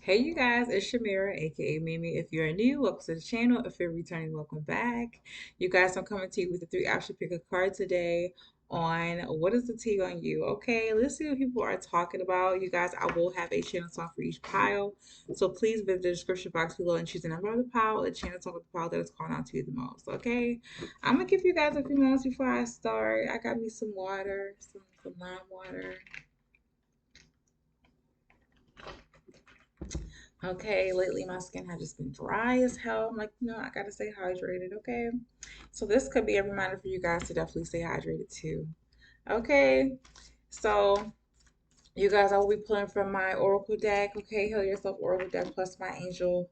Hey you guys, it's Shamira, aka Mimi. If you're new, welcome to the channel. If you're returning, welcome back. You guys, I'm coming to you with the three option pick a card today on what is the tea on you. Okay, let's see what people are talking about. You guys, I will have a channel song for each pile. So please visit the description box below and choose the number of the pile, the channel song of the pile that is calling out to you the most. Okay. I'm gonna give you guys a few moments before I start. I got me some water, some lime water. Okay, lately my skin has just been dry as hell. I'm like, I gotta stay hydrated, okay? So this could be a reminder for you guys to definitely stay hydrated too. Okay, so you guys, I will be pulling from my Oracle deck, okay? Heal Yourself Oracle deck plus my Angel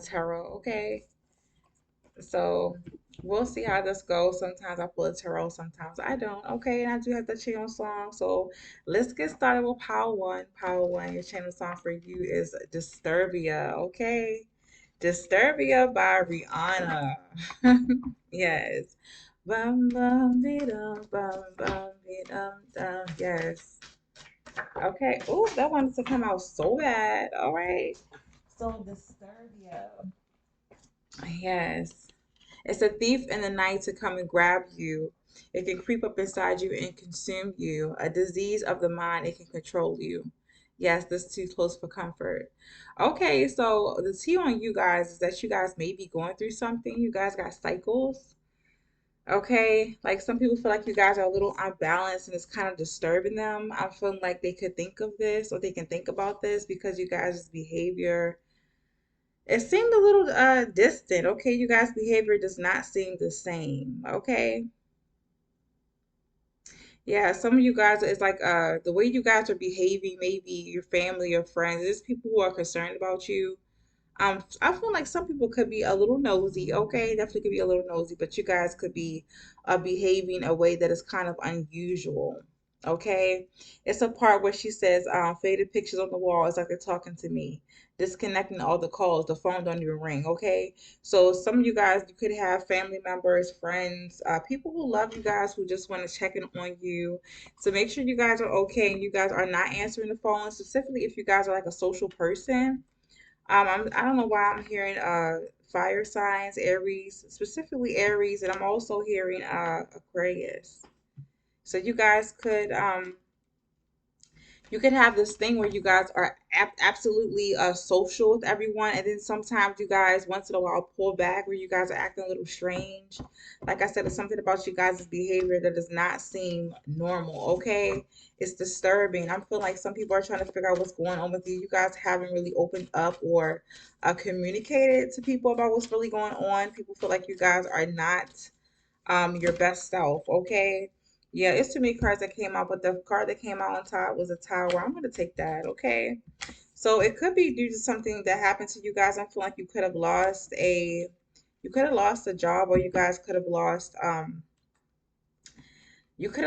Tarot, okay? So we'll see how this goes. Sometimes I pull a tarot, sometimes I don't. Okay, and I do have the channel song. So let's get started with Power One. Power One, your channel song for you is Disturbia. Okay, Disturbia by Rihanna. Yes. Bum bum be dum bum be dum dum. Yes. Okay. Oh, that wanted to come out so bad. All right. So Disturbia. Yes. It's a thief in the night to come and grab you. It can creep up inside you and consume you. A disease of the mind, it can control you. Yes, this is too close for comfort. Okay, so the tea on you guys is that you guys may be going through something. You guys got cycles. Okay, like some people feel like you guys are a little unbalanced and it's kind of disturbing them. I'm feeling like they could think of this or they can think about this because you guys' behavior it seemed a little distant. Okay, you guys' behavior does not seem the same. Okay. Yeah, some of you guys it's like the way you guys are behaving, maybe your family or friends, there's people who are concerned about you. I feel like some people could be a little nosy, okay? Definitely could be a little nosy, but you guys could be behaving a way that is kind of unusual, okay? It's a part where she says, faded pictures on the wall. It's like they're talking to me, disconnecting all the calls. The phone don't even ring, okay? So some of you guys, you could have family members, friends, people who love you guys who just want to check in on you to make sure you guys are okay and you guys are not answering the phone, specifically if you guys are like a social person. I don't know why I'm hearing fire signs, Aries, specifically Aries, and I'm also hearing Aquarius. So you could have this thing where you guys are absolutely social with everyone, and then sometimes you guys once in a while pull back where you guys are acting a little strange. Like I said, it's something about you guys' behavior that does not seem normal. Okay, it's disturbing. I'm feeling like some people are trying to figure out what's going on with you. You guys haven't really opened up or communicated to people about what's really going on. People feel like you guys are not your best self, okay? Yeah, it's too many cards that came out, but the card that came out on top was a tower. I'm gonna take that, okay? So it could be due to something that happened to you guys. I feel like you could have lost a job, or you could have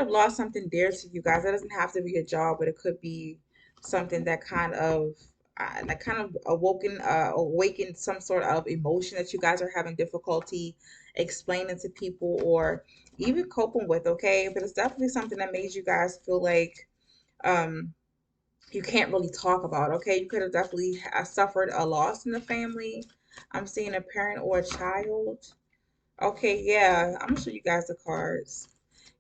lost something dear to you guys. That doesn't have to be a job, but it could be something that kind of awakened some sort of emotion that you guys are having difficulty explaining to people or even coping with. Okay, but it's definitely something that made you guys feel like um you can't really talk about. Okay, you could have definitely suffered a loss in the family. I'm seeing a parent or a child. Okay, yeah, I'm gonna show you guys the cards.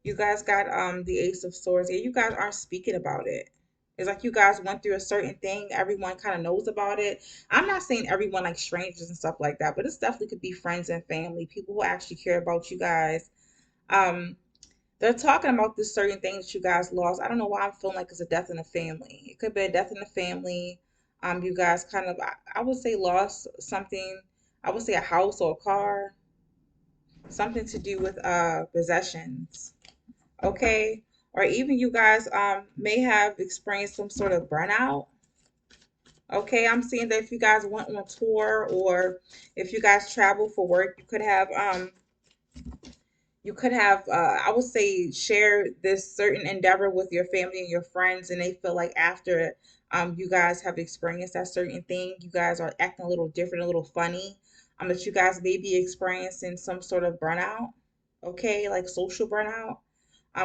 You guys got the Ace of Swords. Yeah, you guys aren't speaking about it. It's like you guys went through a certain thing. Everyone kind of knows about it. I'm not saying everyone like strangers and stuff like that, but it's definitely could be friends and family, people who actually care about you guys. Um, they're talking about this certain thing that you guys lost. I don't know why I'm feeling like it's a death in the family. It could be a death in the family. You guys kind of, I would say, lost something. I would say a house or a car, something to do with possessions, okay? Or even you guys may have experienced some sort of burnout. Okay, I'm seeing that if you guys went on tour or if you guys travel for work, you could have I would say share this certain endeavor with your family and your friends, and they feel like after you guys have experienced that certain thing, you guys are acting a little different, a little funny. That you guys may be experiencing some sort of burnout, okay, like social burnout.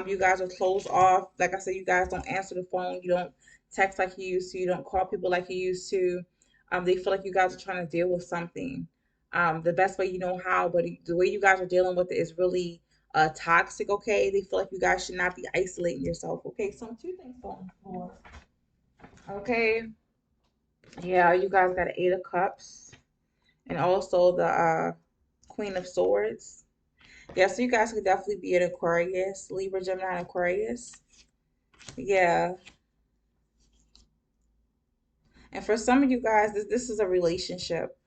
You guys are closed off. Like I said, you guys don't answer the phone. You don't text like you used to. You don't call people like you used to. They feel like you guys are trying to deal with something the best way you know how, but the way you guys are dealing with it is really toxic. Okay, they feel like you guys should not be isolating yourself. Okay, so two things on the floor. Okay, yeah, you guys got an Eight of Cups and also the Queen of Swords. Yeah, so you guys could definitely be an Aquarius, Libra, Gemini, and Aquarius. Yeah, and for some of you guys, this is a relationship.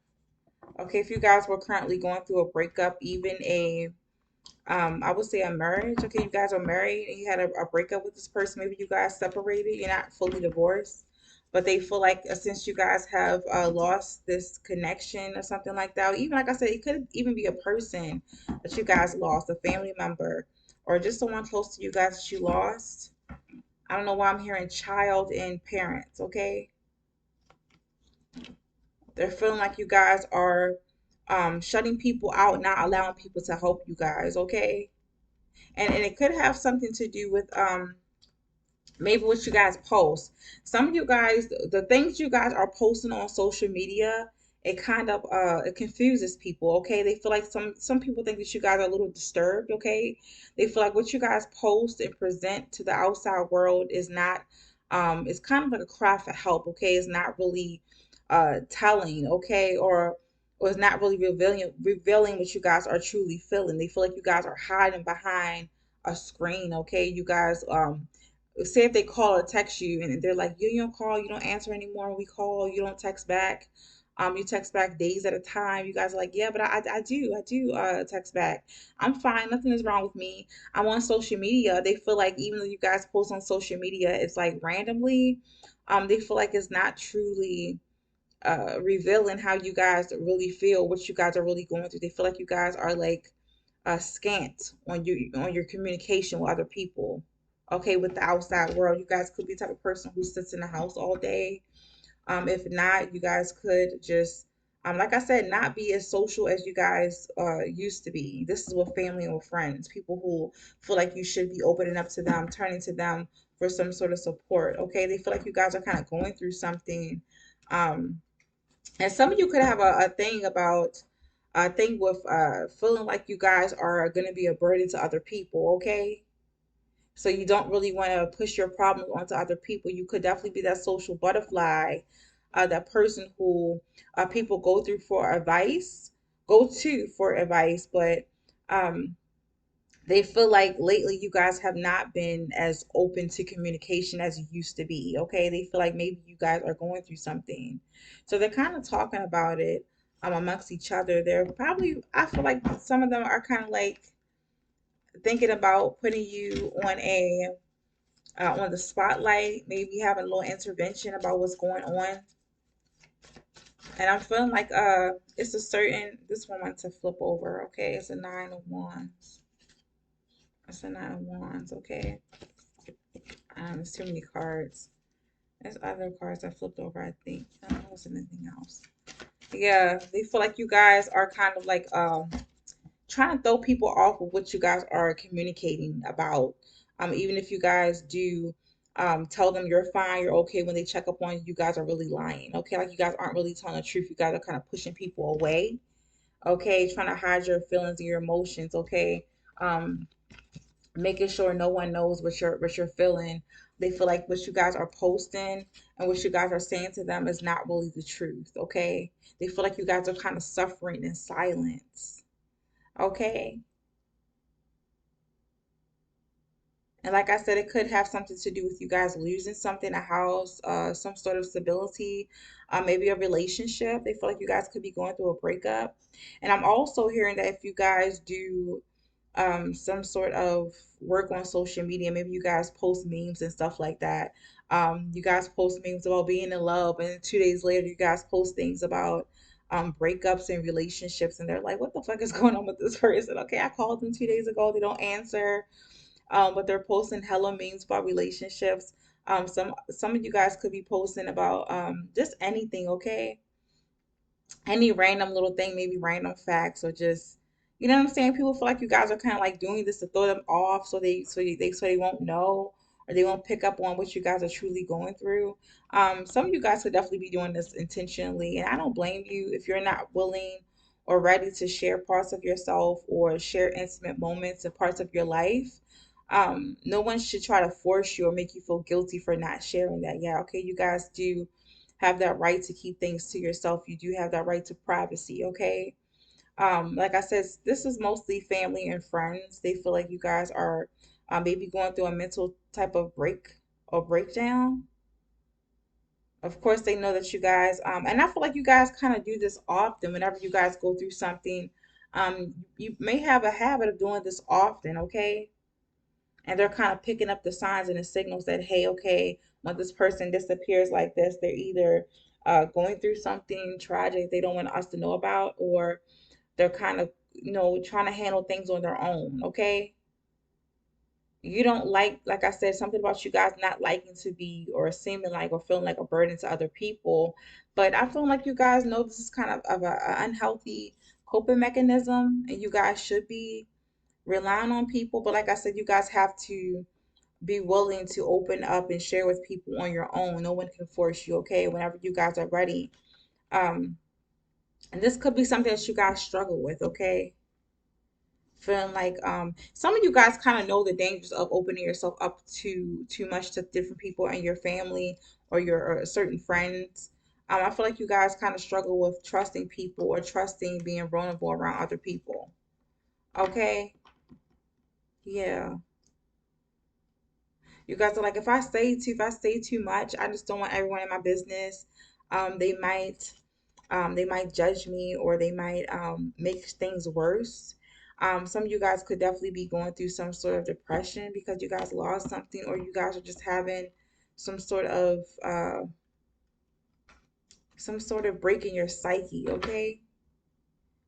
Okay, if you guys were currently going through a breakup, even a I would say a marriage. Okay, you guys are married and you had a breakup with this person. Maybe you guys separated. You're not fully divorced, but they feel like since you guys have lost this connection or something like that, or even like I said, it could even be a person that you guys lost, a family member, or just someone close to you guys that you lost. I don't know why I'm hearing child and parents. Okay, they're feeling like you guys are shutting people out, not allowing people to help you guys. Okay, and it could have something to do with maybe what you guys post. Some of you guys, the things you guys are posting on social media, it kind of it confuses people. Okay, they feel like some people think that you guys are a little disturbed. Okay, they feel like what you guys post and present to the outside world is not it's kind of like a cry for help. Okay, it's not really telling. Okay, or it's not really revealing what you guys are truly feeling. They feel like you guys are hiding behind a screen. Okay, you guys say if they call or text you and they're like, you don't call, you don't answer anymore. We call, you don't text back. You text back days at a time. You guys are like, yeah, but I do text back. I'm fine. Nothing is wrong with me. I'm on social media. They feel like even though you guys post on social media, it's like randomly. They feel like it's not truly revealing how you guys really feel, what you guys are really going through. They feel like you guys are like scant on your communication with other people. Okay, with the outside world, you guys could be the type of person who sits in the house all day. If not, you guys could just like I said, not be as social as you guys used to be. This is with family or friends, people who feel like you should be opening up to them, turning to them for some sort of support. Okay, they feel like you guys are kind of going through something. Um, and some of you could have a thing about a thing with feeling like you guys are going to be a burden to other people. Okay, so you don't really want to push your problems onto other people. You could definitely be that social butterfly, that person who people go to for advice, but um, they feel like lately you guys have not been as open to communication as you used to be. Okay, they feel like maybe you guys are going through something, so they're kind of talking about it amongst each other. They're probably, I feel like some of them are kind of like thinking about putting you on the spotlight, maybe having a little intervention about what's going on. And I'm feeling like it's a certain this one wants to flip over. Okay, it's a nine of wands. It's a nine of wands. Okay, there's too many cards. There's other cards that flipped over. I think it wasn't anything else. Yeah, they feel like you guys are kind of like trying to throw people off of what you guys are communicating about. Even if you guys do tell them you're fine, you're okay, when they check up on you, you guys are really lying. Okay, like you guys aren't really telling the truth. You guys are kind of pushing people away. Okay, trying to hide your feelings and your emotions. Okay, um, making sure no one knows what you're feeling. They feel like what you guys are posting and what you guys are saying to them is not really the truth. Okay, they feel like you guys are kind of suffering in silence. Okay. And like I said, it could have something to do with you guys losing something, a house, some sort of stability, maybe a relationship. They feel like you guys could be going through a breakup. And I'm also hearing that if you guys do some sort of work on social media, maybe you guys post memes and stuff like that. You guys post memes about being in love, and 2 days later, you guys post things about breakups and relationships, and they're like, "What the fuck is going on with this person?" Okay, I called them 2 days ago, they don't answer, but they're posting hella memes about relationships. Some of you guys could be posting about just anything, okay? Any random little thing, maybe random facts or just you know what I'm saying? People feel like you guys are kind of like doing this to throw them off so they won't know, or they won't pick up on what you guys are truly going through. Some of you guys could definitely be doing this intentionally, and I don't blame you if you're not willing or ready to share parts of yourself or share intimate moments and parts of your life. No one should try to force you or make you feel guilty for not sharing that. Yeah, okay, you guys do have that right to keep things to yourself. You do have that right to privacy, okay? Like I said, this is mostly family and friends. They feel like you guys are maybe going through a mental type of break or breakdown. Of course, they know that you guys, and I feel like you guys kind of do this often whenever you guys go through something. You may have a habit of doing this often, okay? And they're kind of picking up the signs and the signals that, hey, okay, when this person disappears like this, they're either going through something tragic they don't want us to know about, or they're kind of, trying to handle things on their own, okay? You don't like I said, something about you guys not liking to be or seeming like or feeling like a burden to other people. But I feel like you guys know this is kind of a unhealthy coping mechanism, and you guys should be relying on people. But like I said, you guys have to be willing to open up and share with people on your own. No one can force you, okay? Whenever you guys are ready. Um, and this could be something that you guys struggle with, okay? Feeling like some of you guys kind of know the dangers of opening yourself up too much to different people in your family or your certain friends. I feel like you guys kind of struggle with trusting people or trusting being vulnerable around other people. Okay? Yeah. You guys are like, if I say too much, I just don't want everyone in my business. They might judge me, or they might make things worse. Some of you guys could definitely be going through some sort of depression because you guys lost something, or you guys are just having some sort of break in your psyche, okay?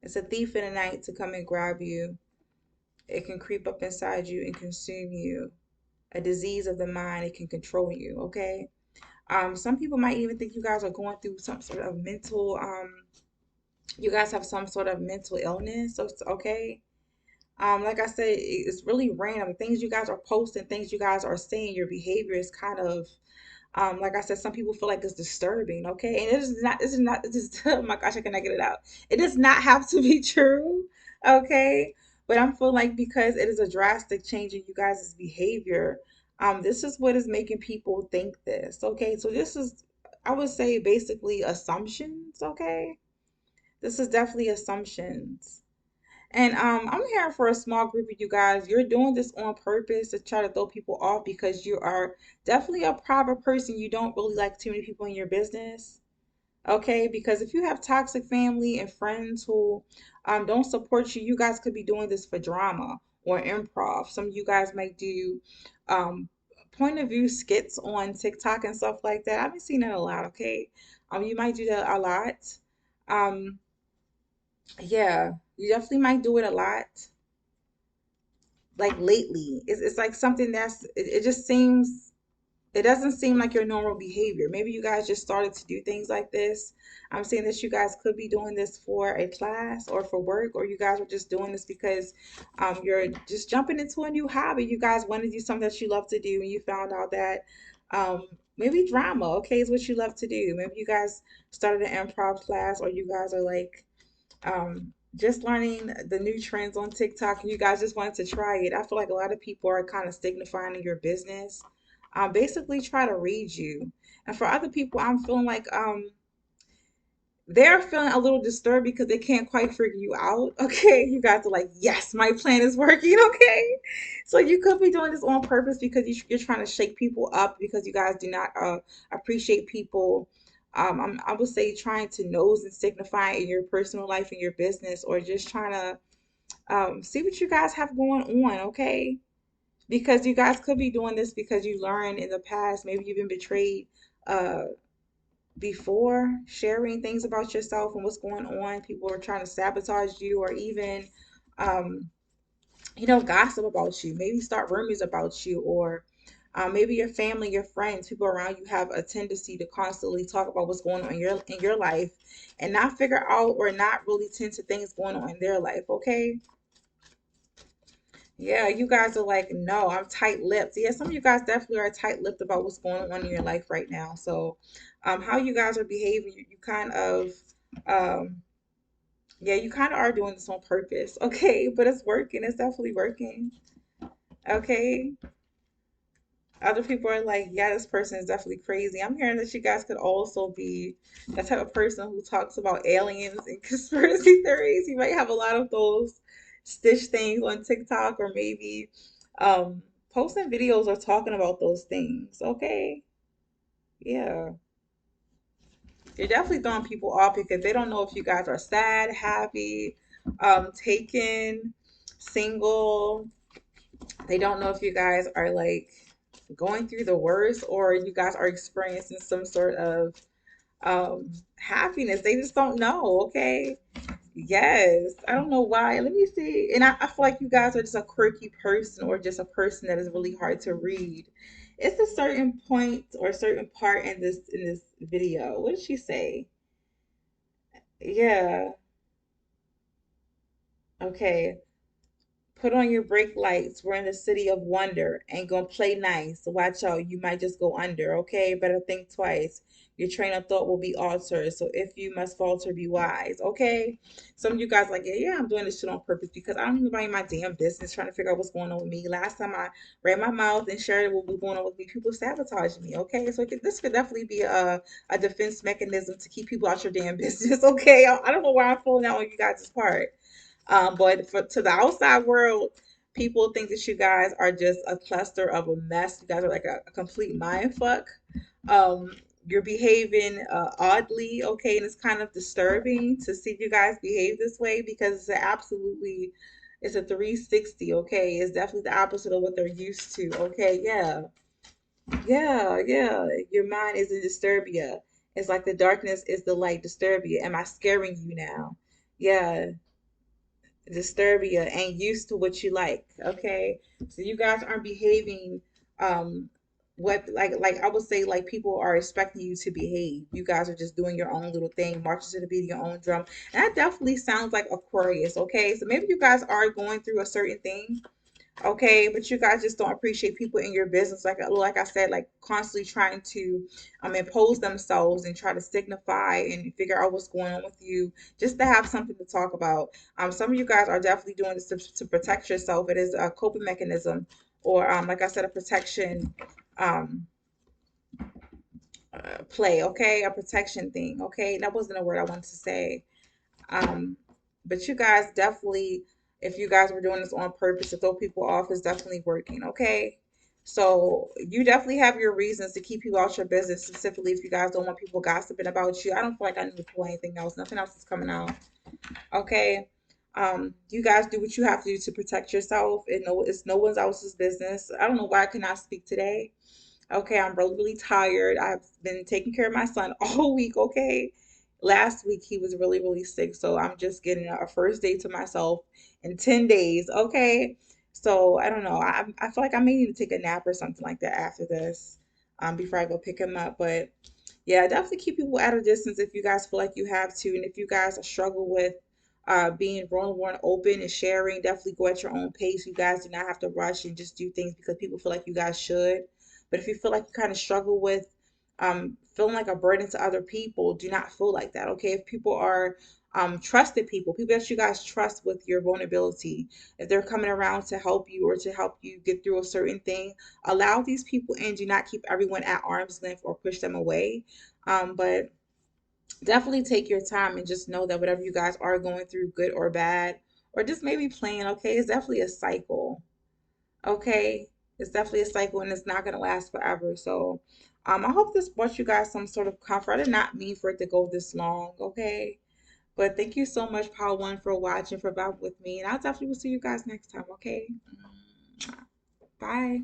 It's a thief in the night to come and grab you. It can creep up inside you and consume you. A disease of the mind, it can control you, okay? Some people might even think you guys are going through some sort of mental, you guys have some sort of mental illness, so it's okay. Like I said, it's really random. Things you guys are posting, things you guys are saying, your behavior is kind of, like I said, some people feel like it's disturbing, okay? And it is, oh my gosh, I cannot get it out. It does not have to be true, okay? But I'm feeling like because it is a drastic change in you guys' behavior, this is what is making people think this, okay? So this is, I would say, basically assumptions, okay? This is definitely assumptions. And I'm here for a small group of you guys. You're doing this on purpose to try to throw people off because you are definitely a private person. You don't really like too many people in your business. Okay, because if you have toxic family and friends who don't support you, you guys could be doing this for drama or improv. Some of you guys might do um, point of view skits on TikTok and stuff like that. I've been seeing that a lot. Okay, you might do that a lot. Um, yeah, you definitely might do it a lot. Like lately, it's like something it just seems, it doesn't seem like your normal behavior. Maybe you guys just started to do things like this. I'm saying that you guys could be doing this for a class or for work, or you guys are just doing this because you're just jumping into a new hobby. You guys want to do something that you love to do, and you found out that maybe drama, okay, is what you love to do. Maybe you guys started an improv class, or you guys are like just learning the new trends on TikTok, and you guys just wanted to try it. I feel like a lot of people are kind of signifying in your business. Basically try to read you. And for other people, I'm feeling like they're feeling a little disturbed because they can't quite figure you out. Okay, you guys are like, yes, my plan is working. Okay, so you could be doing this on purpose because you're trying to shake people up because you guys do not appreciate people. I would say trying to nose and signify in your personal life and your business, or just trying to see what you guys have going on. Okay, because you guys could be doing this because you learned in the past. Maybe you've been betrayed uh, before sharing things about yourself and what's going on. People are trying to sabotage you, or even, um, gossip about you. Maybe start rumors about you, or maybe your family, your friends, people around you have a tendency to constantly talk about what's going on in your life, and not figure out or not really tend to things going on in their life. Okay, Yeah, you guys are like, no, I'm tight-lipped. Yeah, some of you guys definitely are tight-lipped about what's going on in your life right now. So, how you guys are behaving, you kind of, um, yeah, you kind of are doing this on purpose, okay? But it's working. It's definitely working, okay? Other people are like, yeah, this person is definitely crazy. I'm hearing that you guys could also be that type of person who talks about aliens and conspiracy theories. You might have a lot of those stitch things on TikTok or maybe posting videos or talking about those things. Okay. Yeah. You're definitely throwing people off because they don't know if you guys are sad, happy, taken, single. They don't know if you guys are like going through the worst or you guys are experiencing some sort of happiness. They just don't know, okay? Yes. I don't know why. Let me see. And I feel like you guys are just a quirky person or just a person that is really hard to read. It's a certain point or certain part in this video. What did she say? Yeah. Okay. Put on your brake lights. We're in the city of wonder. Ain't gonna play nice. Watch out. You might just go under. Okay. Better think twice. Your train of thought will be altered. So if you must falter, be wise. Okay. Some of you guys like, yeah, I'm doing this shit on purpose because I don't even mind my damn business trying to figure out what's going on with me. Last time I ran my mouth and shared what was going on with me, people sabotaged me. Okay. So this could definitely be a defense mechanism to keep people out your damn business. Okay. I don't know why I'm pulling out on you guys' part. But to the outside world, people think that you guys are just a cluster of a mess. You guys are like a complete mind fuck. Um, you're behaving oddly, okay, and it's kind of disturbing to see you guys behave this way because it's a 360, okay? It's definitely the opposite of what they're used to, okay? Yeah, yeah, yeah. Your mind is in disturbia. It's like the darkness is the light, disturbia. Am I scaring you now? Yeah, Disturbia ain't used to what you like. Okay, so you guys aren't behaving what like I would say like people are expecting you to behave. You guys are just doing your own little thing, marching to the beat of your own drum, and that definitely sounds like Aquarius. Okay, so maybe you guys are going through a certain thing, okay, but you guys just don't appreciate people in your business like I said, like constantly trying to impose themselves and try to signify and figure out what's going on with you just to have something to talk about. Some of you guys are definitely doing this to protect yourself. It is a coping mechanism or like I said, a protection um play, okay, a protection thing, okay. That wasn't a word I wanted to say. um, but you guys definitely, if you guys were doing this on purpose to throw people off, is definitely working. Okay. So you definitely have your reasons to keep you out your business, specifically if you guys don't want people gossiping about you. I don't feel like I need to pull anything else. Nothing else is coming out. Okay. You guys do what you have to do to protect yourself. And no, it's no one else's business. I don't know why I cannot speak today. Okay, I'm really, really tired. I've been taking care of my son all week, okay? Last week he was really, really sick, so I'm just getting a first day to myself in 10 days, okay? So I don't know. I feel like I may need to take a nap or something like that after this, before I go pick him up. But yeah, definitely keep people at a distance if you guys feel like you have to. And if you guys struggle with being vulnerable and open and sharing, definitely go at your own pace. You guys do not have to rush and just do things because people feel like you guys should. But if you feel like you kind of struggle with feeling like a burden to other people, do not feel like that. Okay. If people are trusted people that you guys trust with your vulnerability, if they're coming around to help you or to help you get through a certain thing, allow these people in. Do not keep everyone at arm's length or push them away. But definitely take your time and just know that whatever you guys are going through, good or bad, or just maybe playing, okay, it's definitely a cycle. Okay, it's definitely a cycle and it's not going to last forever. So I hope this brought you guys some sort of comfort. I did not mean for it to go this long. Okay, but thank you so much, Power One, for watching, for vibing with me, and I definitely will see you guys next time. Okay, bye.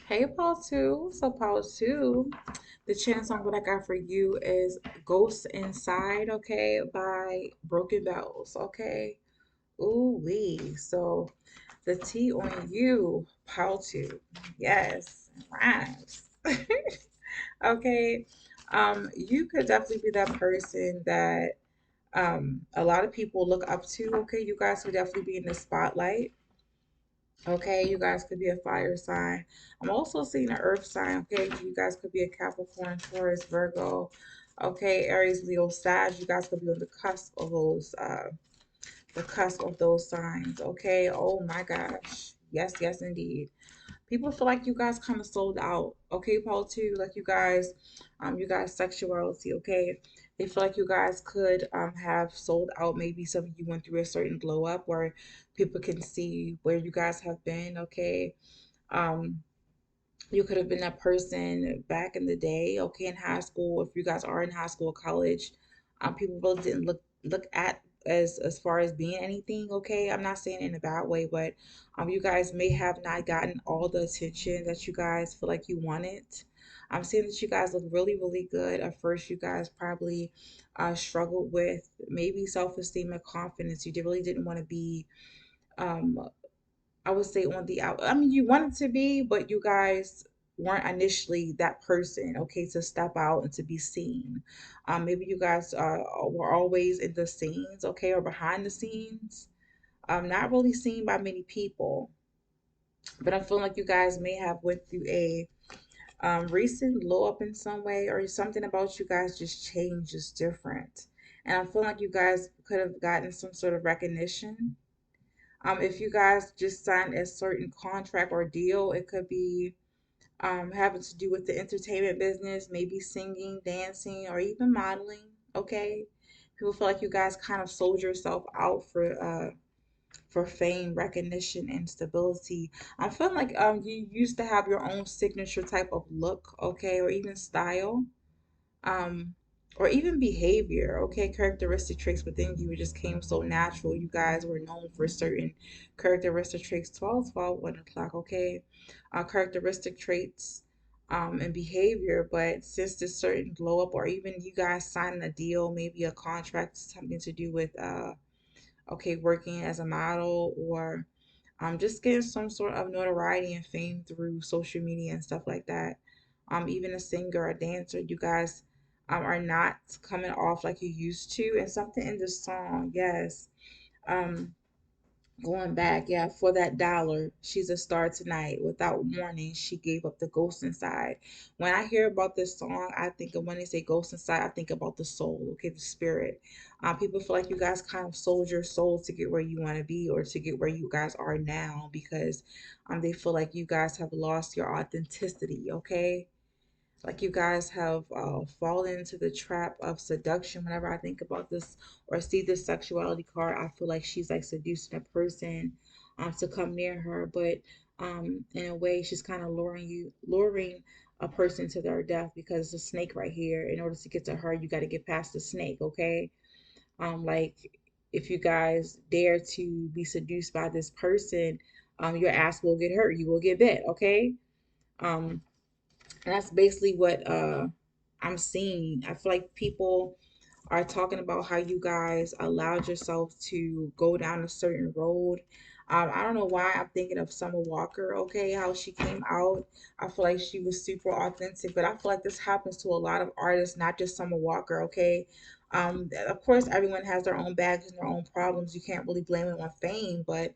Hey, Paul Two. So, Paul Two, the chance song that I got for you is "Ghosts Inside." Okay, by Broken Bells. Okay. Ooh wee. So the T on you, Paul Two. Yes, rhymes. Okay. You could definitely be that person that A lot of people look up to. Okay, you guys would definitely be in the spotlight. Okay, you guys could be a fire sign. I'm also seeing an earth sign. Okay, you guys could be a Capricorn, Taurus, Virgo. Okay, Aries, Leo, Sag. You guys could be on the cusp of those signs. Okay. Oh my gosh. Yes, yes, indeed. People feel like you guys kind of sold out. Okay, Paul too. Like you guys sexuality. Okay, they feel like you guys could have sold out. Maybe some of you went through a certain glow up where people can see where you guys have been. Okay, um, you could have been that person back in the day, okay, in high school. If you guys are in high school, college, people really didn't look at as far as being anything, okay. I'm not saying it in a bad way, but you guys may have not gotten all the attention that you guys feel like you wanted. I'm saying that you guys look really, really good. At first, you guys probably struggled with maybe self-esteem and confidence. You really didn't want to be um, I would say on the out. I mean, you wanted to be, but you guys weren't initially that person, okay, to step out and to be seen. Maybe you guys were always in the scenes, okay, or behind the scenes, not really seen by many people. But I feel like you guys may have went through a recent glow up in some way, or something about you guys just changed, just different. And I feel like you guys could have gotten some sort of recognition if you guys just signed a certain contract or deal, it could be having to do with the entertainment business, maybe singing, dancing, or even modeling. Okay, people feel like you guys kind of sold yourself out for fame, recognition, and stability. I'm feeling like you used to have your own signature type of look, okay, or even style um, or even behavior, okay, characteristic traits within you. It just came so natural. You guys were known for certain characteristic traits. 12, 12, 1 o'clock, okay, characteristic traits and behavior. But since this certain glow up, or even you guys signing a deal, maybe a contract, something to do with okay, working as a model, or just getting some sort of notoriety and fame through social media and stuff like that. Even a singer, a dancer, you guys are not coming off like you used to. And something in the song, yes. Um, Going back, yeah, for that dollar, she's a star tonight. Without warning, she gave up the ghost inside. When I hear about this song, I think of when they say ghost inside, I think about the soul, okay, the spirit. People feel like you guys kind of sold your soul to get where you want to be, or to get where you guys are now, because they feel like you guys have lost your authenticity, okay? Like you guys have fallen into the trap of seduction. Whenever I think about this or see this sexuality card, I feel like she's like seducing a person to come near her, but in a way, she's kind of luring a person to their death, because the snake right here. In order to get to her, you got to get past the snake, okay? Like if you guys dare to be seduced by this person, your ass will get hurt. You will get bit, okay? Um, and that's basically what I'm seeing. I feel like people are talking about how you guys allowed yourself to go down a certain road. I don't know why I'm thinking of Summer Walker, okay, how she came out. I feel like she was super authentic, but I feel like this happens to a lot of artists, not just Summer Walker, okay? Of course, everyone has their own baggage and their own problems. You can't really blame it on fame, but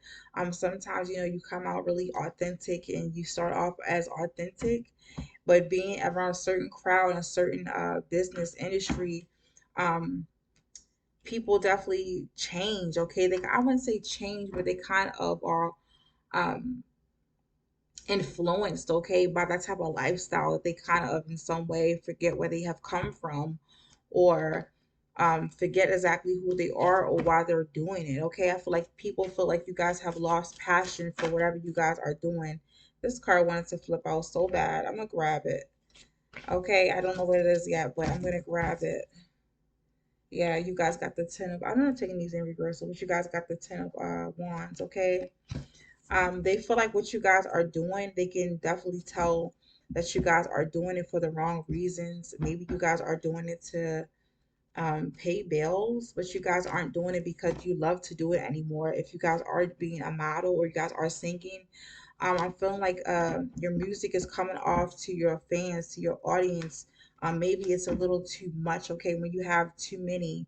sometimes, you come out really authentic and you start off as authentic, but being around a certain crowd and a certain business industry, um, people definitely change. Okay, I wouldn't say change, but they kind of are um, influenced. Okay, by that type of lifestyle. That they kind of in some way forget where they have come from, or forget exactly who they are or why they're doing it. Okay, I feel like people feel like you guys have lost passion for whatever you guys are doing. This card wanted to flip out so bad. I'm gonna grab it. Okay, I don't know what it is yet, but I'm gonna grab it. Yeah, you guys got the ten of. I'm not taking these in reversal, but you guys got the ten of wands. Okay. They feel like what you guys are doing, they can definitely tell that you guys are doing it for the wrong reasons. Maybe you guys are doing it to pay bills, but you guys aren't doing it because you love to do it anymore. If you guys are being a model or you guys are singing, I'm feeling like your music is coming off to your fans, to your audience. Maybe it's a little too much, okay, when you have too many.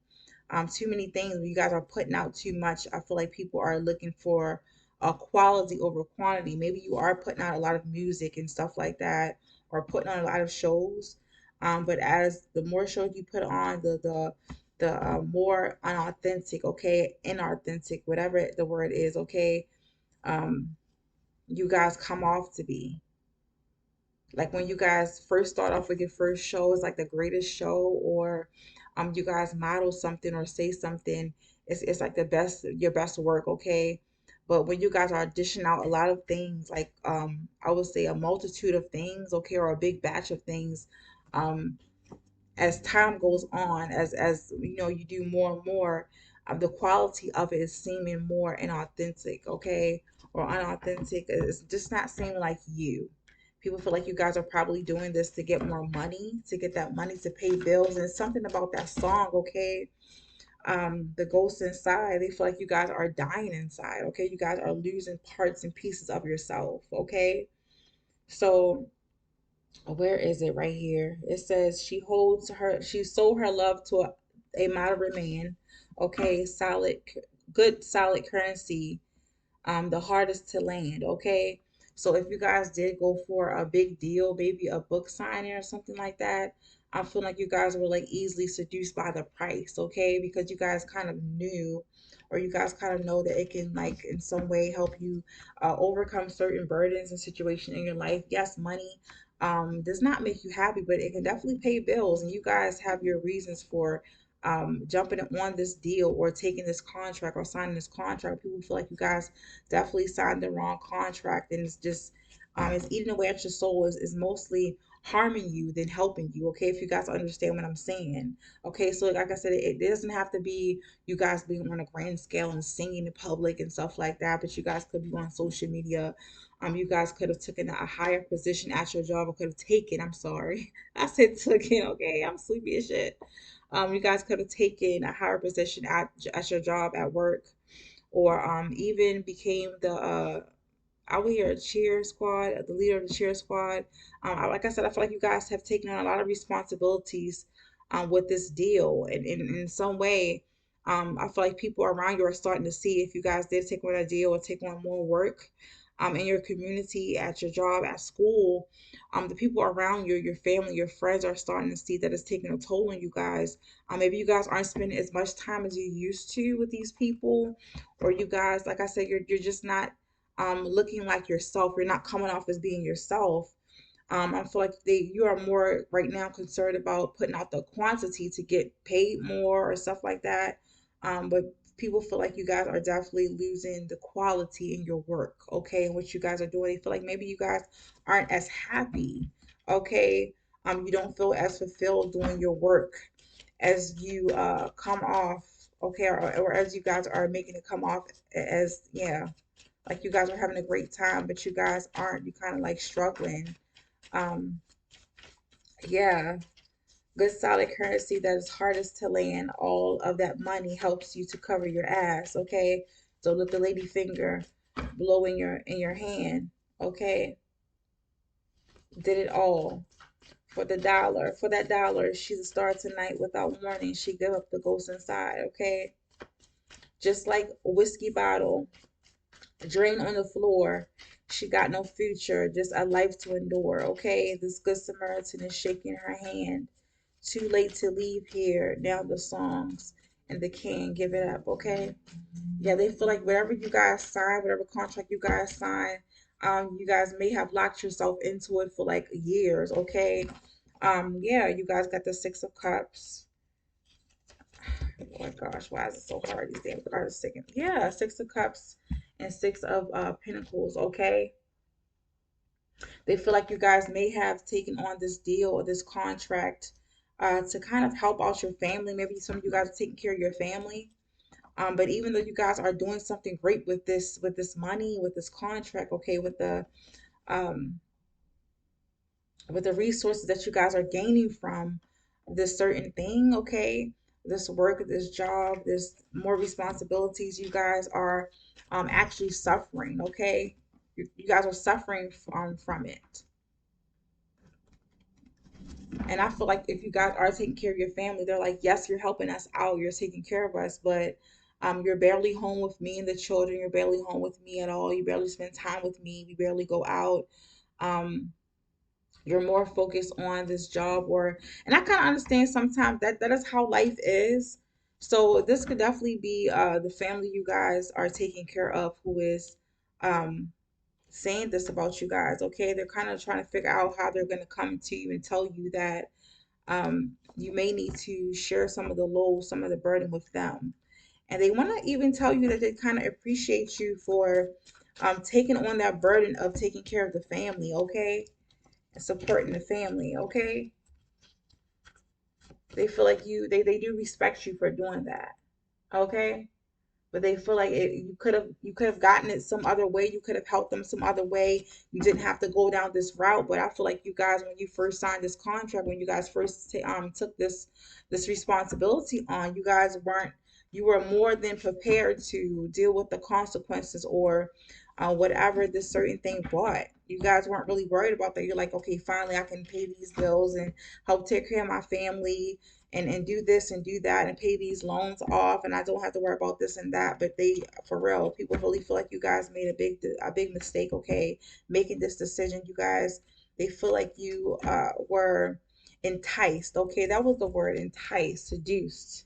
too many things. You guys are putting out too much. I feel like people are looking for a quality over quantity. Maybe you are putting out a lot of music and stuff like that, or putting on a lot of shows. But as the more shows you put on, the more unauthentic, okay, inauthentic, whatever the word is, okay, um, you guys come off to be. Like when you guys first start off with your first show, it's like the greatest show, or you guys model something or say something, it's like the best, your best work, okay? But when you guys are dishing out a lot of things, like I would say a multitude of things, okay, or a big batch of things, um, as time goes on, as you know, you do more and more, the quality of it is seeming more inauthentic, okay, or unauthentic. It's just not seeming like you. People feel like you guys are probably doing this to get more money, to get that money to pay bills, and it's something about that song, okay. The ghosts inside, they feel like you guys are dying inside, okay. You guys are losing parts and pieces of yourself, okay. So where is it? Right here. It says she sold her love to a moderate man. Okay, good solid currency, the hardest to land. Okay, so if you guys did go for a big deal, maybe a book signing or something like that, I feel like you guys were like easily seduced by the price. Okay, because you guys kind of knew, or you guys kind of know that it can like in some way help you overcome certain burdens and situations in your life. Yes, money does not make you happy, but it can definitely pay bills, and you guys have your reasons for jumping on this deal or taking this contract or signing this contract. People feel like you guys definitely signed the wrong contract, and it's just it's eating away at your soul, is mostly harming you than helping you, okay, if you guys understand what I'm saying. Okay, so like I said, it doesn't have to be you guys being on a grand scale and singing in public and stuff like that, but you guys could be on social media. You guys could have taken a higher position at your job, or could have taken, I'm sorry, I said taken, okay, I'm sleepy as shit. You guys could have taken a higher position at your job at work, or even became the I would hear a cheer squad, the leader of the cheer squad. Like I said, I feel like you guys have taken on a lot of responsibilities with this deal, and in some way, I feel like people around you are starting to see if you guys did take on a deal or take on more work in your community, at your job, at school. The people around you, your family, your friends are starting to see that it's taking a toll on you guys. Maybe you guys aren't spending as much time as you used to with these people, or you guys, like I said, you're just not looking like yourself. You're not coming off as being yourself. I feel like you are more right now concerned about putting out the quantity to get paid more or stuff like that. But people feel like you guys are definitely losing the quality in your work, okay, and what you guys are doing. They feel like maybe you guys aren't as happy, okay. You don't feel as fulfilled doing your work as you come off, okay, or as you guys are making it come off as, yeah, like you guys are having a great time, but you guys aren't. You kind of like struggling. Um, yeah, good solid currency that is hardest to land. All of that money helps you to cover your ass. Okay, so let the lady finger blow in your hand. Okay, did it all for the dollar. For that dollar, she's a star tonight without warning. She give up the ghost inside. Okay, just like a whiskey bottle drain on the floor. She got no future, just a life to endure. Okay, this good Samaritan is shaking her hand. Too late to leave here. Now the songs and the can give it up. Okay, yeah, they feel like whatever you guys sign, whatever contract you guys sign, you guys may have locked yourself into it for like years. Okay, yeah, you guys got the Six of Cups. Oh my gosh, why is it so hard? These damn cards are sticking. Yeah, Six of Cups and Six of Pentacles. Okay, they feel like you guys may have taken on this deal or this contract to kind of help out your family. Maybe some of you guys are taking care of your family. But even though you guys are doing something great with this money, with this contract, okay, um, with the resources that you guys are gaining from this certain thing, okay, this work, this job, this more responsibilities, you guys are actually suffering, okay, you guys are suffering from it. And I feel like if you guys are taking care of your family, they're like, yes, you're helping us out, you're taking care of us, but you're barely home with me and the children. You're barely home with me at all. You barely spend time with me. We barely go out. Um, you're more focused on this job, or and I kind of understand sometimes that that is how life is. So this could definitely be the family you guys are taking care of who is um saying this about you guys. Okay, they're kind of trying to figure out how they're going to come to you and tell you that you may need to share some of the load, some of the burden with them. And they want to even tell you that they kind of appreciate you for taking on that burden of taking care of the family, okay? And supporting the family, okay? They feel like they do respect you for doing that, okay? But they feel like you could have gotten it some other way. You could have helped them some other way. You didn't have to go down this route. But I feel like you guys, when you first signed this contract, when you guys first took this responsibility on, you were more than prepared to deal with the consequences or whatever this certain thing brought. You guys weren't really worried about that. You're like, okay, finally I can pay these bills and help take care of my family and do this and do that and pay these loans off, and I don't have to worry about this and that. But they, for real, people really feel like you guys made a big mistake, okay, making this decision. You guys, they feel like you were enticed, okay, that was the word, enticed, seduced,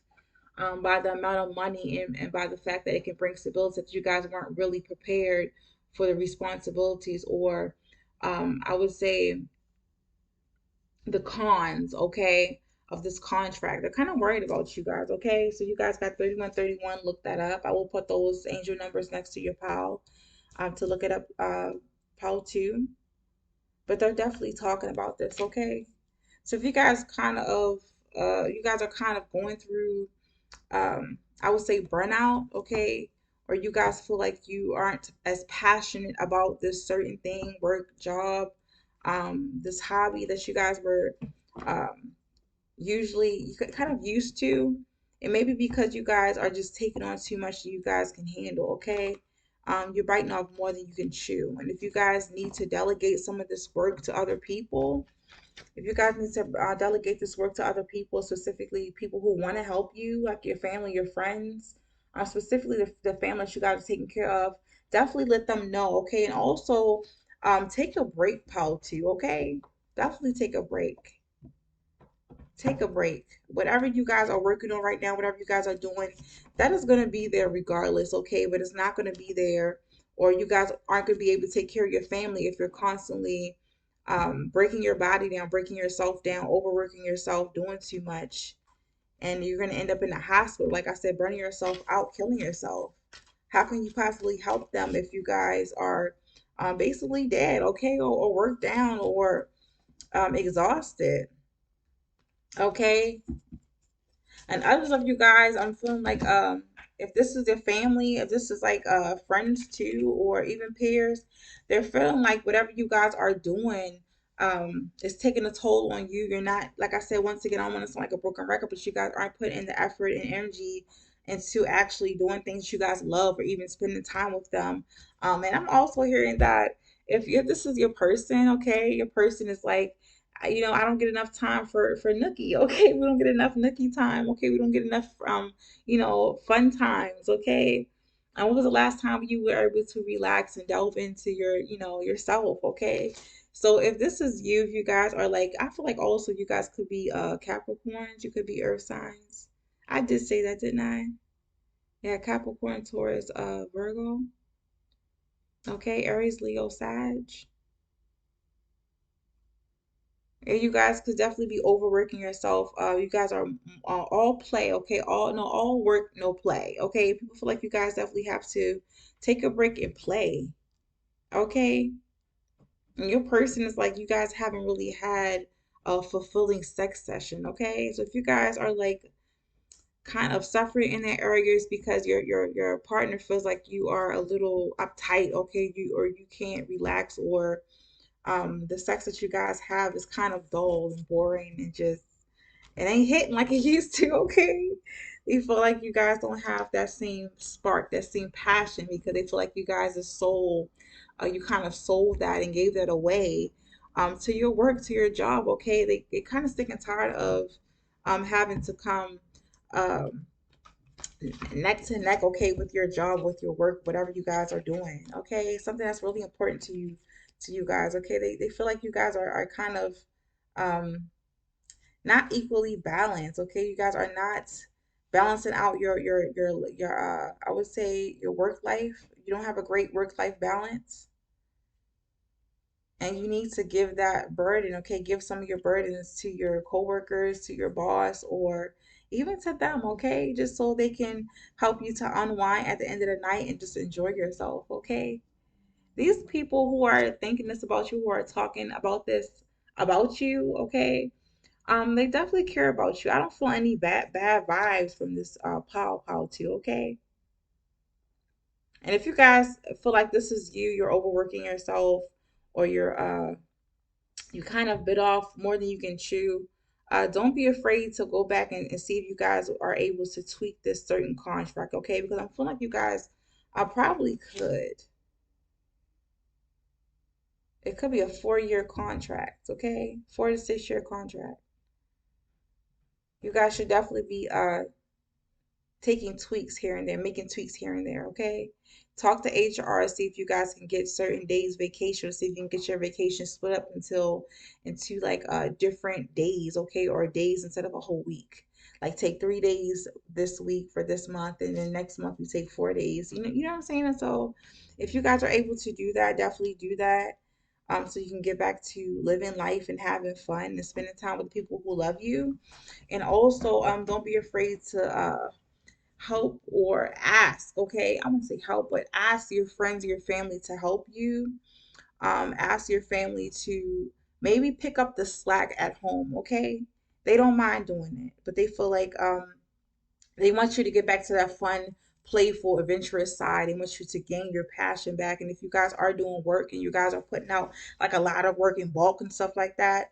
by the amount of money and by the fact that it can bring stability, that you guys weren't really prepared for the responsibilities, or I would say the cons, okay, of this contract. They're kind of worried about you guys, okay? So you guys got 3131. Look that up. I will put those angel numbers next to your pal to look it up, pal too. But they're definitely talking about this, okay? So if you guys you guys are kind of going through, I would say burnout, okay? Or you guys feel like you aren't as passionate about this certain thing, work, job, this hobby that you guys were um, usually you kind of used to. It may be because you guys are just taking on too much that you guys can handle, okay? You're biting off more than you can chew. And if you guys need to delegate some of this work to other people, if you guys need to delegate this work to other people, specifically people who want to help you, like your family, your friends, specifically the family that you guys are taking care of, definitely let them know, okay? And also, take a break, pal, too, okay? Definitely take a break. Take a break. Whatever you guys are working on right now, whatever you guys are doing, that is going to be there regardless, okay? But it's not going to be there, or you guys aren't going to be able to take care of your family if you're constantly breaking your body down, breaking yourself down, overworking yourself, doing too much. And you're going to end up in the hospital, like I said, burning yourself out, killing yourself. How can you possibly help them if you guys are basically dead, okay? Or worked down or exhausted, okay? And others of you guys, I'm feeling like if this is your family, if this is like friends too, or even peers, they're feeling like whatever you guys are doing is taking a toll on you. You're not, like I said, once again, I don't want to sound like a broken record, but you guys aren't putting in the effort and energy into actually doing things you guys love or even spending time with them. And I'm also hearing that if this is your person, okay, your person is like, I don't get enough time for nookie. Okay, we don't get enough nookie time. Okay, we don't get enough fun times. Okay, and when was the last time you were able to relax and delve into yourself? Okay, so if this is you, if you guys are like, I feel like also you guys could be Capricorns. You could be Earth signs. I did say that, didn't I? Yeah, Capricorn, Taurus, Virgo. Okay, Aries, Leo, Sag. And you guys could definitely be overworking yourself. You guys are all play, okay? All work, no play, okay? People feel like you guys definitely have to take a break and play, okay? And your person is like you guys haven't really had a fulfilling sex session, okay? So if you guys are like kind of suffering in that area, it's because your partner feels like you are a little uptight, okay? You can't relax, or the sex that you guys have is kind of dull and boring and just it ain't hitting like it used to, okay? They feel like you guys don't have that same spark, that same passion, because they feel like you guys' soul, you kind of sold that and gave that away to your work, to your job. Okay, they kind of sick and tired of having to come um neck to neck, okay, with your job, with your work, whatever you guys are doing. Okay, something that's really important to you guys. Okay, they feel like you guys are kind of um not equally balanced. Okay, you guys are not balancing out your I would say your work life. You don't have a great work life balance, and you need to give that burden. Okay, give some of your burdens to your coworkers, to your boss, or even to them. Okay, just so they can help you to unwind at the end of the night and just enjoy yourself. Okay, these people who are thinking this about you, who are talking about this about you, okay, they definitely care about you. I don't feel any bad vibes from this pow too, okay? And if you guys feel like this is you, you're overworking yourself, or you kind of bit off more than you can chew, don't be afraid to go back and see if you guys are able to tweak this certain contract, okay? Because I'm feeling like you guys probably could. It could be a 4 year contract, okay? 4 to 6 year contract. You guys should definitely be taking tweaks here and there, making tweaks here and there, okay? Talk to HR, see if you guys can get certain days vacation, see if you can get your vacation split up into like different days, okay, or days instead of a whole week. Like take 3 days this week for this month, and then next month you take 4 days. You know what I'm saying? And so if you guys are able to do that, definitely do that. So you can get back to living life and having fun and spending time with people who love you. And also, don't be afraid to help or ask, okay? I'm gonna say help, but ask your friends, your family to help you. Ask your family to maybe pick up the slack at home, okay? They don't mind doing it, but they feel like they want you to get back to that fun, playful, adventurous side. They want you to gain your passion back. And if you guys are doing work and you guys are putting out like a lot of work in bulk and stuff like that,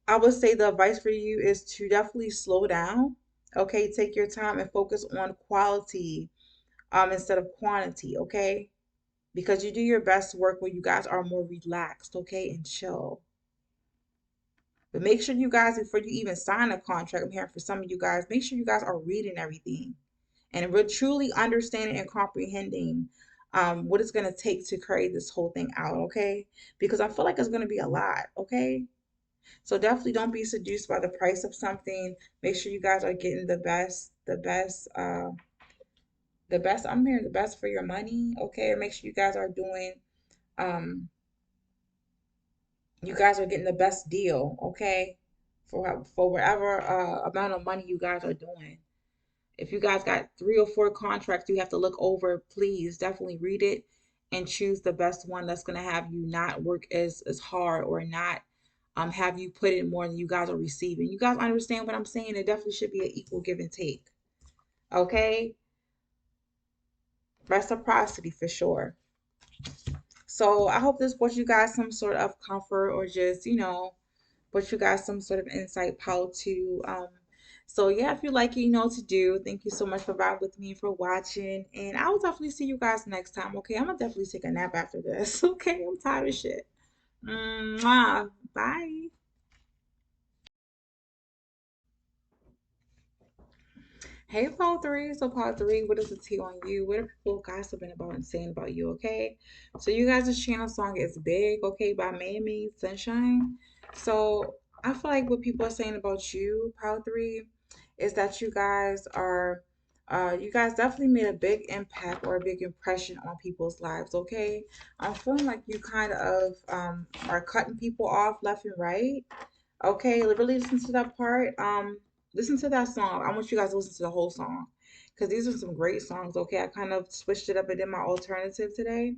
I would say the advice for you is to definitely slow down. Okay, take your time and focus on quality instead of quantity, okay? Because you do your best work when you guys are more relaxed, okay, and chill. But make sure you guys, before you even sign a contract, I'm hearing for some of you guys, make sure you guys are reading everything and we're truly understanding and comprehending what it's going to take to carry this whole thing out, okay? Because I feel like it's going to be a lot, okay? So definitely don't be seduced by the price of something. Make sure you guys are getting the best. I'm hearing the best for your money, okay? Make sure you guys are doing, um, you guys are getting the best deal, okay? For whatever amount of money you guys are doing. If you guys got 3 or 4 contracts you have to look over, please definitely read it and choose the best one that's gonna have you not work as hard or not have you put in more than you guys are receiving. You guys understand what I'm saying? It definitely should be an equal give and take. Okay? Reciprocity for sure. So I hope this brought you guys some sort of comfort or just, brought you guys some sort of insight how to so yeah, if you like it, you know what to do. Thank you so much for vibing with me, for watching, and I will definitely see you guys next time. Okay, I'm gonna definitely take a nap after this. Okay, I'm tired of shit. Mwah. Bye. Hey, Paul 3. So, Paul 3, what is the tea on you? What are people gossiping about and saying about you? Okay. So, you guys' channel song is Big, okay, by Man Made Sunshine. So, I feel like what people are saying about you, Paul 3, is that you guys definitely made a big impact or a big impression on people's lives, okay? I'm feeling like you kind of are cutting people off left and right. Okay, really listen to that part. Listen to that song. I want you guys to listen to the whole song because these are some great songs. Okay, I kind of switched it up and did my alternative today.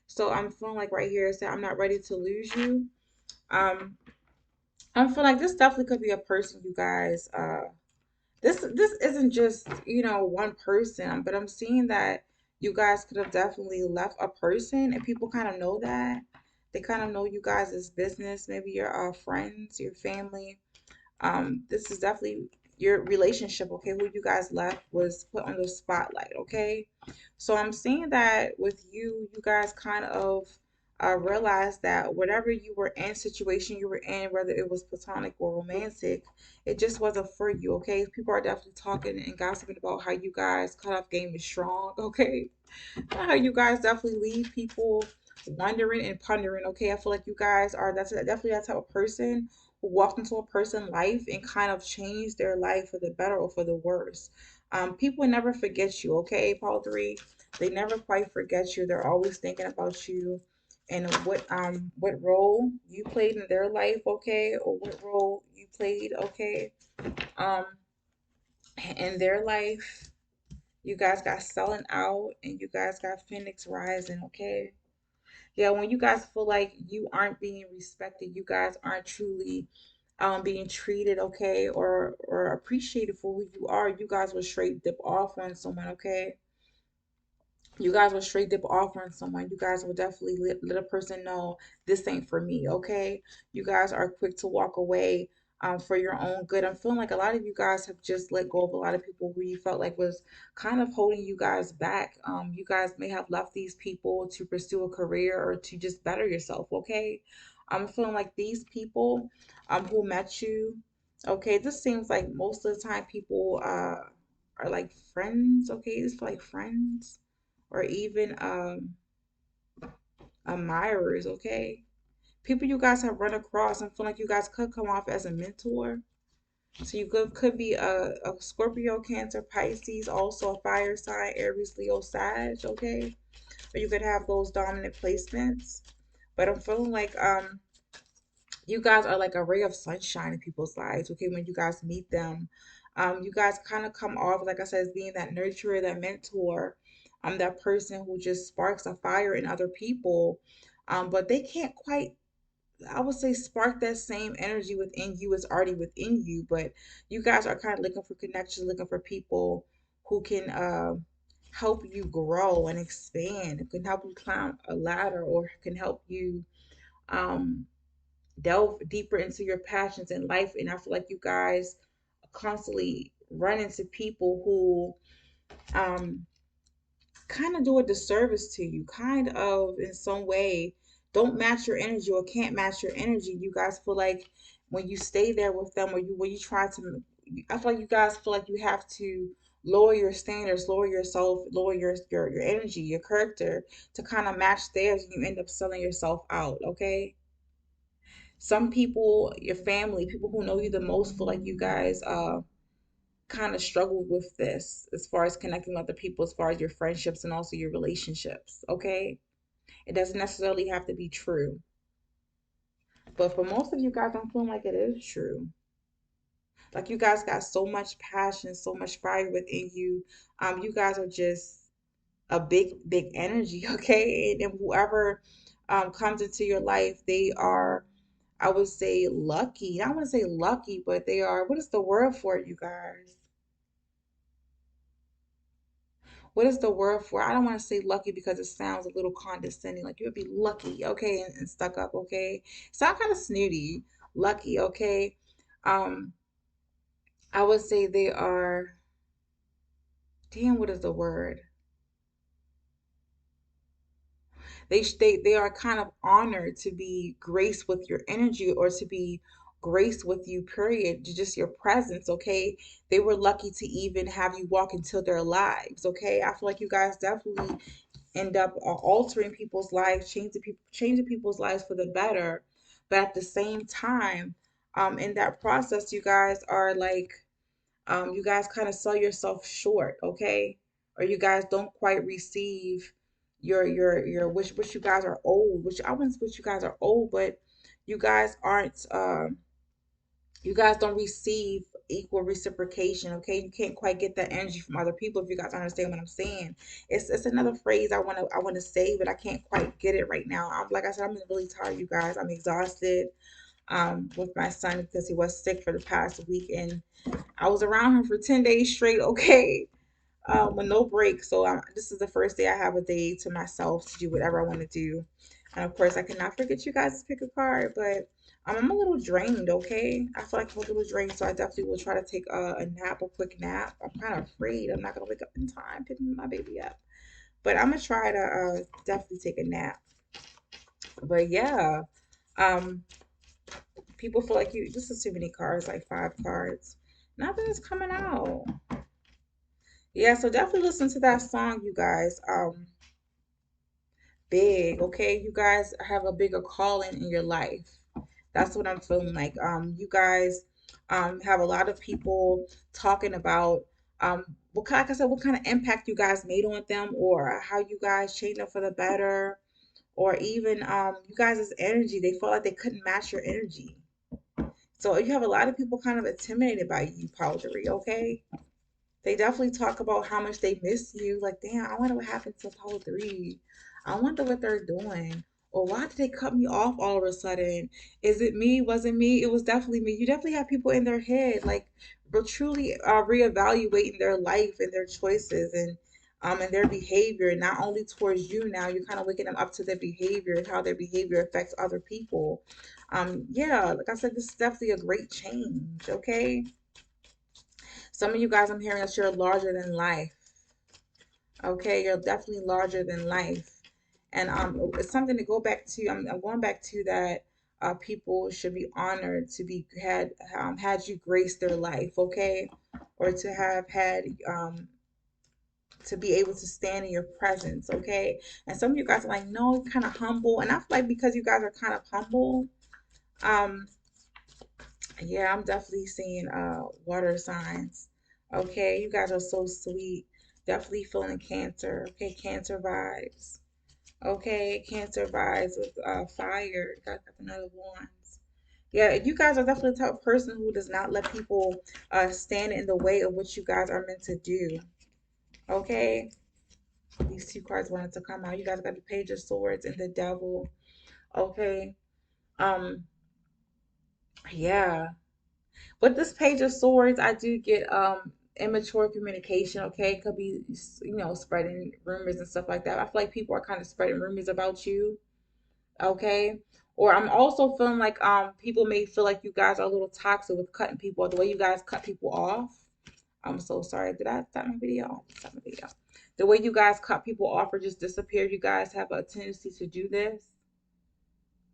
So I'm feeling like right here it said I'm not ready to lose you. Um, I'm feeling like this definitely could be a person you guys. This isn't just one person, but I'm seeing that you guys could have definitely left a person, and people kind of know that. They kind of know you guys as business, maybe your friends, your family. This is definitely your relationship, okay? Who you guys left was put on the spotlight, okay? So I'm seeing that with you, you guys kind of realize that whatever you were in, situation you were in, whether it was platonic or romantic, it just wasn't for you, okay? People are definitely talking and gossiping about how you guys cut off game is strong, okay? How you guys definitely leave people wondering and pondering. Okay, I feel like you guys are definitely that type of person who walked into a person's life and kind of changed their life for the better or for the worse. People never forget you. Okay, Paul three, they never quite forget you. They're always thinking about you and what role you played in their life. Okay, or what role you played. Okay, um, in their life. You guys got selling out and you guys got Phoenix rising, okay? Yeah, when you guys feel like you aren't being respected, you guys aren't truly being treated, okay, or appreciated for who you are, you guys will straight dip off on someone, okay? You guys will straight dip off on someone. You guys will definitely let a person know this ain't for me, okay? You guys are quick to walk away for your own good. I'm feeling like a lot of you guys have just let go of a lot of people who you felt like was kind of holding you guys back. You guys may have left these people to pursue a career or to just better yourself, okay? I'm feeling like these people who met you, okay, this seems like most of the time people are like friends, okay? It's for like friends or even admirers, okay? People you guys have run across and feel like you guys could come off as a mentor. So you could be a Scorpio, Cancer, Pisces, also a fire sign, Aries, Leo, Sag, okay? Or you could have those dominant placements. But I'm feeling like you guys are like a ray of sunshine in people's lives, okay? When you guys meet them, you guys kind of come off, like I said, as being that nurturer, that mentor, that person who just sparks a fire in other people. But they can't quite, I would say, spark that same energy within you. It's already within you, but you guys are kind of looking for connections, looking for people who can help you grow and expand, can help you climb a ladder, or can help you um delve deeper into your passions in life. And I feel like you guys constantly run into people who kind of do a disservice to you, kind of in some way don't match your energy or can't match your energy. You guys feel like when you stay there with them, or you try to, I feel like you guys feel like you have to lower your standards, lower yourself, lower your energy, your character to kind of match theirs, and you end up selling yourself out, okay? Some people, your family, people who know you the most, feel like you guys kind of struggle with this as far as connecting with other people, as far as your friendships and also your relationships. Okay, it doesn't necessarily have to be true, but for most of you guys, I'm feeling like it is true. Like you guys got so much passion, so much fire within you. You guys are just a big energy. Okay, and whoever comes into your life, they are, I would say, lucky. I want to say lucky, but they are, what is the word for it, you guys? What is the word for it? I don't want to say lucky because it sounds a little condescending. Like you would be lucky, okay, and stuck up, okay? Sound kind of snooty. Lucky, okay? Um, I would say they are, damn, what is the word? They are kind of honored to be graced with your energy, or to be graced with you, period. Just your presence, okay? They were lucky to even have you walk into their lives, okay? I feel like you guys definitely end up altering people's lives, changing people's lives for the better. But at the same time, in that process, you guys are like, you guys kind of sell yourself short, okay? Or you guys don't quite receive your which you guys are old, which I wouldn't say which you guys are old, but you guys aren't you guys don't receive equal reciprocation, okay? You can't quite get that energy from other people, if you guys understand what I'm saying. It's another phrase I wanna say, but I can't quite get it right now. I'm, like I said, I'm really tired, you guys. I'm exhausted with my son because he was sick for the past week, and I was around him for 10 days straight, okay? With no break. So this is the first day I have a day to myself to do whatever I want to do. And of course, I cannot forget you guys to pick a card, but I'm a little drained, okay? I feel like I'm a little drained, so I definitely will try to take a nap, a quick nap. I'm kind of afraid I'm not going to wake up in time picking my baby up. But I'm going to try to definitely take a nap. But yeah, um, people feel like you. This is too many cards, like 5 cards. Nothing is coming out. Yeah, so definitely listen to that song, you guys. Big, okay? You guys have a bigger calling in your life. That's what I'm feeling like. You guys have a lot of people talking about what kind, like I said, what kind of impact you guys made on them, or how you guys changed them for the better, or even you guys' energy. They felt like they couldn't match your energy. So you have a lot of people kind of intimidated by you, Powdery, okay? They definitely talk about how much they miss you. Like, damn, I wonder what happened to Apollo 3. I wonder what they're doing. Or why did they cut me off all of a sudden? Is it me? Was it me? It was definitely me. You definitely have people in their head, like, but truly reevaluating their life and their choices and their behavior, not only towards you now, you're kind of waking them up to their behavior and how their behavior affects other people. Yeah, like I said, this is definitely a great change, okay? Some of you guys, I'm hearing that you're larger than life. Okay, you're definitely larger than life, and it's something to go back to. I'm going back to that. People should be honored to be had you grace their life, okay, or to have had to be able to stand in your presence, okay. And some of you guys are like, no, kind of humble, and I feel like because you guys are kind of humble, um, yeah, I'm definitely seeing water signs. Okay, you guys are so sweet. Definitely feeling cancer. Okay, cancer vibes. Okay, cancer vibes with fire. Got another ones. Yeah, you guys are definitely the type of person who does not let people stand in the way of what you guys are meant to do. Okay, these two cards wanted to come out. You guys got the Page of Swords and the Devil. Okay, um, yeah. With this Page of Swords, I do get immature communication, okay? It could be, spreading rumors and stuff like that. I feel like people are kind of spreading rumors about you, okay? Or I'm also feeling like people may feel like you guys are a little toxic with cutting people, the way you guys cut people off. I'm so sorry. Did I stop my video? Stop my video. The way you guys cut people off or just disappear, you guys have a tendency to do this.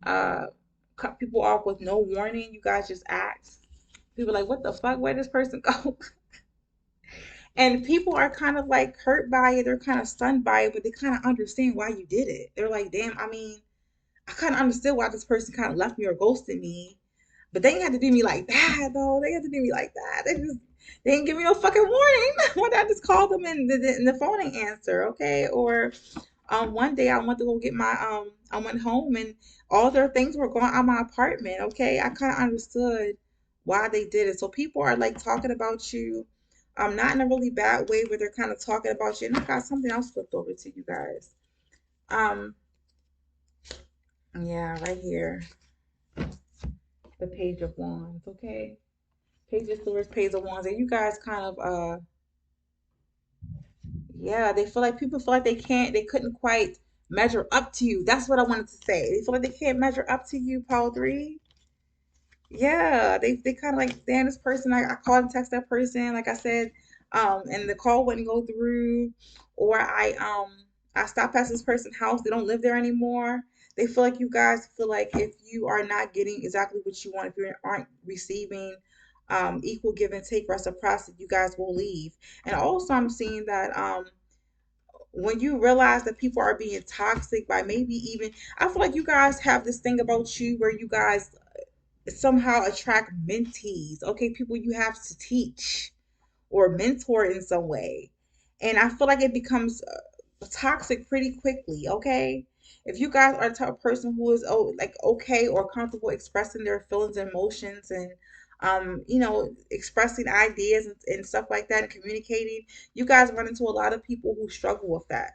Uh, cut people off with no warning. You guys just act. People are like, what the fuck? Where did this person go? And people are kind of like hurt by it. They're kind of stunned by it, but they kind of understand why you did it. They're like, damn, I mean, I kind of understood why this person kind of left me or ghosted me. But they didn't have to do me like that, though. They had to do me like that. They didn't give me no fucking warning. Why did I just call them and the phone ain't answer, okay? Or one day I went to go get my I went home and all their things were gone out of my apartment, okay? I kind of understood why they did it. So people are like talking about you, not in a really bad way, where they're kind of talking about you. And I got something else flipped over to you guys. Um, yeah, right here, the Page of Wands, okay? Page of Swords, Page of Wands, and you guys kind of yeah, they feel like people feel like they couldn't quite measure up to you. That's what I wanted to say. They feel like they can't measure up to you, Paul 3. Yeah, they kind of like, damn, this person, I called and text that person, like I said, and the call wouldn't go through, or I stopped past this person's house, they don't live there anymore. They feel like you guys feel like if you are not getting exactly what you want, if you aren't receiving equal give and take reciprocity, you guys will leave. And also I'm seeing that when you realize that people are being toxic by maybe even, I feel like you guys have this thing about you where you guys somehow attract mentees, okay, people you have to teach or mentor in some way. And I feel like it becomes toxic pretty quickly, okay? If you guys are the type of person who is like okay or comfortable expressing their feelings and emotions and expressing ideas and stuff like that and communicating, you guys run into a lot of people who struggle with that,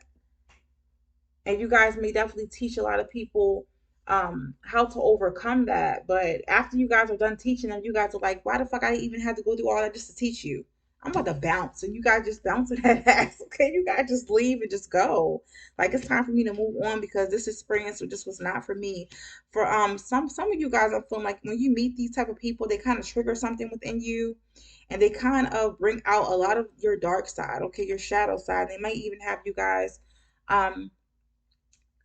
and you guys may definitely teach a lot of people how to overcome that. But after you guys are done teaching them, you guys are like, why the fuck I even had to go through all that just to teach you? I'm about to bounce, and you guys just bouncing that ass. Okay, you guys just leave and just go. Like, it's time for me to move on because this experience just was not for me. For some of you guys, I feel like when you meet these type of people, they kind of trigger something within you, and they kind of bring out a lot of your dark side. Okay, your shadow side. They might even have you guys um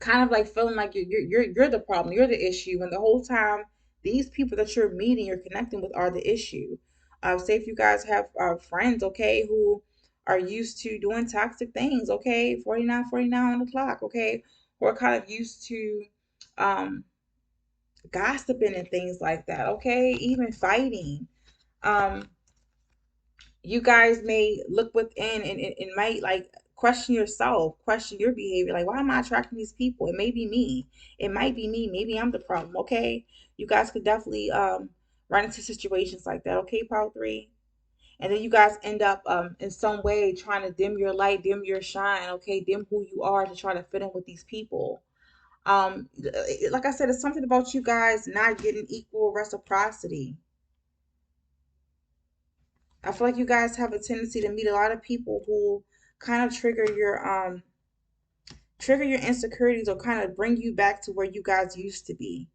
kind of like feeling like you're the problem, you're the issue, and the whole time these people that you're meeting, you're connecting with are the issue. Say if you guys have friends, okay, who are used to doing toxic things, okay, 49 on the clock, okay, who are kind of used to um gossiping and things like that, okay, even fighting. Um, you guys may look within and might like question yourself, question your behavior. Like, why am I attracting these people? It may be me. It might be me. Maybe I'm the problem. Okay. You guys could definitely run into situations like that. Okay, Power Three. And then you guys end up in some way trying to dim your light, dim your shine, okay, dim who you are to try to fit in with these people. Like I said, it's something about you guys not getting equal reciprocity. I feel like you guys have a tendency to meet a lot of people who kind of trigger your insecurities or kind of bring you back to where you guys used to be.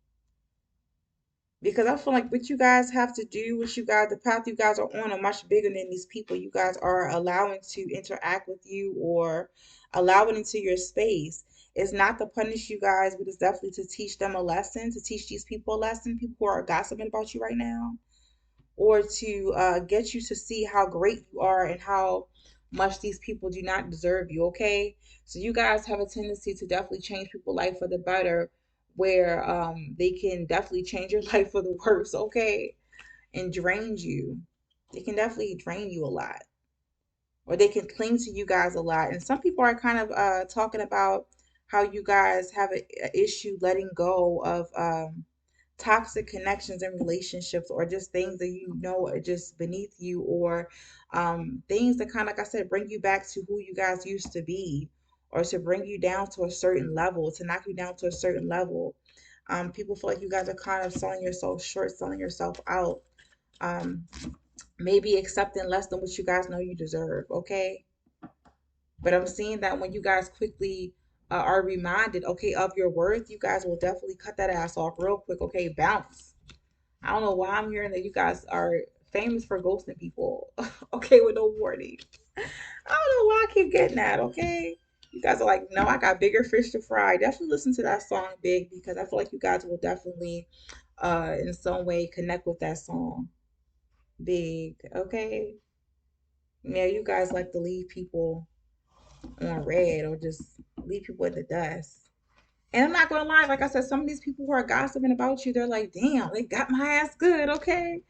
Because I feel like what you guys have to do, what you guys, the path you guys are on, are much bigger than these people you guys are allowing to interact with you or allowing into your space. It's not to punish you guys, but it's definitely to teach them a lesson, to teach these people a lesson, people who are gossiping about you right now, or to get you to see how great you are and how much these people do not deserve you, okay? So you guys have a tendency to definitely change people's life for the better, where they can definitely change your life for the worse, okay? And drain you. They can definitely drain you a lot, or they can cling to you guys a lot. And some people are kind of talking about how you guys have a issue letting go of toxic connections and relationships, or just things that you know are just beneath you, or things that kind of, like I said, bring you back to who you guys used to be, or to bring you down to a certain level, to knock you down to a certain level. People feel like you guys are kind of selling yourself short, selling yourself out. Um, Maybe accepting less than what you guys know you deserve, okay? But I'm seeing that when you guys quickly are reminded, okay, of your worth, you guys will definitely cut that ass off real quick, okay? Bounce. I don't know why I'm hearing that you guys are famous for ghosting people, okay, with no warning. I don't know why I keep getting that, okay? You guys are like, no, I got bigger fish to fry. Definitely listen to that song, Big, because I feel like you guys will definitely, in some way, connect with that song, Big, okay? Yeah, you guys like to leave people on red or just leave people in the dust. And I'm not gonna lie, like I said, some of these people who are gossiping about you, they're like, damn, they got my ass good, okay?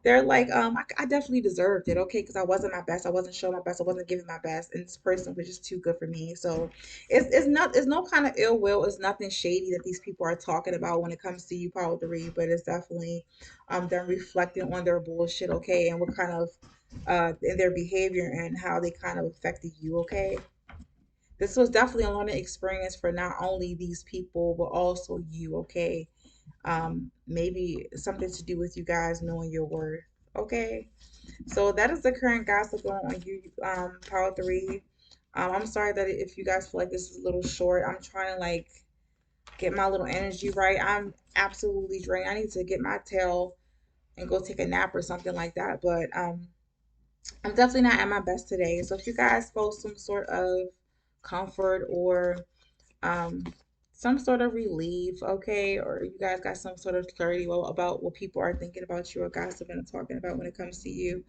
They're like, I definitely deserved it, okay? Because I wasn't my best, I wasn't showing my best, I wasn't giving my best, and this person was just too good for me. So it's no kind of ill will, it's nothing shady that these people are talking about when it comes to you, Power Three, but it's definitely them reflecting on their bullshit, okay, and what kind of in their behavior and how they kind of affected you, okay? This was definitely a learning experience for not only these people but also you, okay? Maybe something to do with you guys knowing your worth, okay? So that is the current gossip going on you, Power Three. I'm sorry that if you guys feel like this is a little short. I'm trying to like get my little energy right. I'm absolutely drained. I need to get my tail and go take a nap or something like that. But I'm definitely not at my best today. So if you guys feel some sort of comfort or um, some sort of relief, okay, or you guys got some sort of clarity about what people are thinking about you or gossiping and talking about when it comes to you.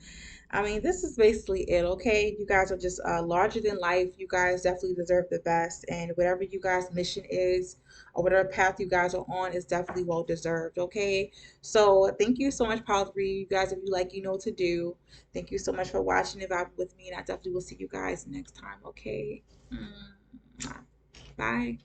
I mean, this is basically it, okay? You guys are just larger than life. You guys definitely deserve the best, and whatever you guys' mission is, or whatever path you guys are on, is definitely well deserved, okay? So thank you so much, Paul Three. You guys, if you like, you know what to do. Thank you so much for watching and vibing with me, and I definitely will see you guys next time, okay? Bye.